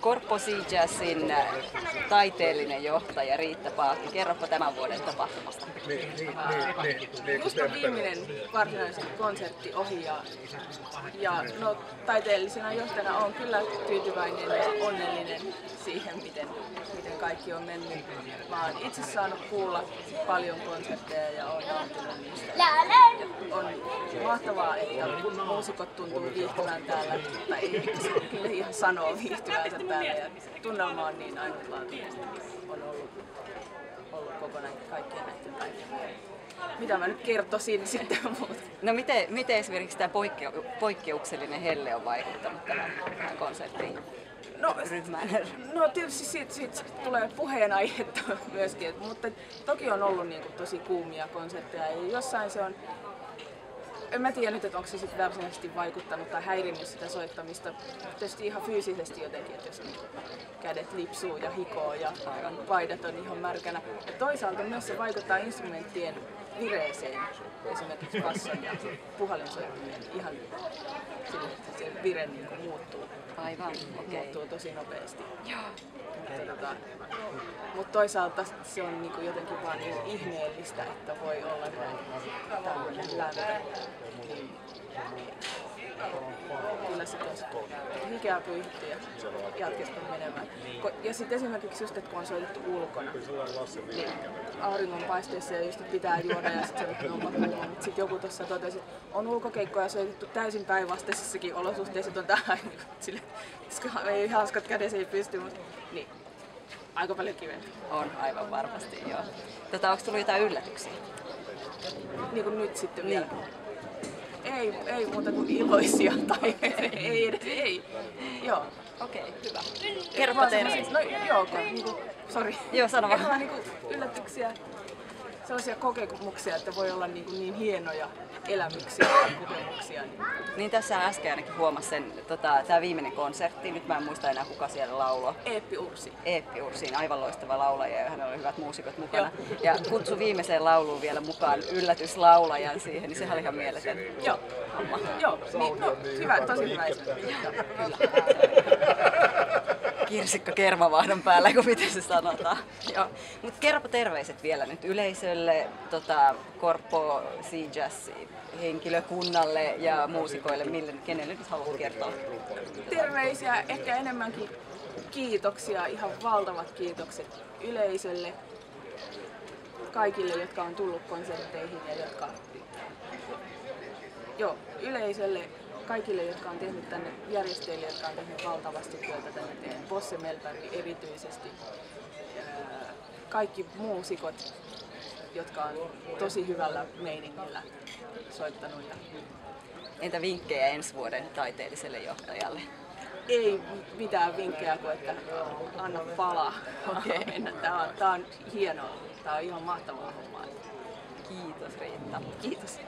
Korpo Sea Jazzin taiteellinen johtaja Riitta Paakki. Kerropa tämän vuoden tapahtumasta. Just on viimeinen varsinaisen konsertti ohi ja no, taiteellisena johtajana on kyllä tyytyväinen ja onnellinen siihen, miten kaikki on mennyt. Mä oon itse saanut kuulla paljon konsertteja ja oon nauttinut niistä. On mahtavaa, että muusikot tuntuu viihtyvän täällä, tai ei kyllä ihan sanoo viihtyvänsä täällä. Ja tunnelma on niin ainutlaatuinen, on ollut koko kaikkien näiden päivien. Mitä mä nyt kertoisin sitten muuta? No miten esimerkiksi tämä poikkeuksellinen helle on vaikuttanut tähän konserttiin? No tietysti siitä tulee puheenaihetta myöskin, mutta toki on ollut niin kuin tosi kuumia konsertteja ja jossain se on, en mä tiedä nyt, että onko se sitten varsinaisesti vaikuttanut tai häirinnyt sitä soittamista, tietysti ihan fyysisesti jotenkin, että jos niin kädet lipsuu ja hikoo ja paidat on ihan märkänä. Ja toisaalta myös se vaikuttaa instrumenttien vireeseen, esimerkiksi basson ja puhallinsoittimien ihan sille, että se vire niin kuin muuttuu. Aivan, okei. Muuttuu tosi nopeasti. Mutta toisaalta se on niinku jotenkin vaan niin ihmeellistä, että voi olla tämmöinen lämpö. Kyllä se tuossa hikeä pyyhitty ja jatkettu menemään. Ja sitten esimerkiksi just, että kun on soitettu ulkona, niin auringonpaisteessa ja just pitää juoda ja sitten se on pakko juoda. Mutta sitten joku tuossa totesi, että on ulkokeikkoja soitettu täysin päinvastaisissakin olosuhteissa, että on tähän sille, koska ei hanskat kädessä ei pysty, mutta niin. Aika paljon kivempi. On aivan varmasti, joo. Onko tullut jotain yllätyksiä? Niin kuin nyt sitten vielä. Ei muuta kuin iloisia tai ei. Joo. Okei, hyvä. Kerropa teille. No joo, niinku, sori. Joo, sano vaan. Niinku yllätyksiä, sellaisia kokemuksia, että voi olla niin hienoja elämyksiä ja kokemuksia. Niin tässä äsken ainakin huomasi sen, tämä viimeinen konsertti, nyt mä en muista enää kuka siellä lauloi. Eeppi Ursi. Eeppi Ursiin, aivan loistava laulaja ja hänellä oli hyvät muusikot mukana. Ja kutsu viimeiseen lauluun vielä mukaan yllätyslaulajan siihen, niin sehän oli ihan mieletön homma. Joo, niin, no, hyvä, tosi hyvä esimerkki. Kirsikka kermavahdon päällä, kun miten se sanotaan. Mutta kerropa terveiset vielä nyt yleisölle, Korpo Sea Jazz henkilökunnalle ja muusikoille, kenelle nyt haluat kertoa? Terveisiä, ehkä enemmänkin kiitoksia, ihan valtavat kiitokset yleisölle, kaikille, jotka on tullut konsertteihin ja yleisölle, kaikille, jotka on tehnyt tänne, järjestäjille, jotka on tehnyt valtavasti työtä tänne eteen, Bosse Mellberg erityisesti, kaikki muusikot, jotka on tosi hyvällä meiningillä soittanut. Entä vinkkejä ensi vuoden taiteelliselle johtajalle? Ei mitään vinkkejä kuin, että anna palaa. Tää on hienoa. Tää on ihan mahtavaa hommaa. Kiitos Riitta. Kiitos.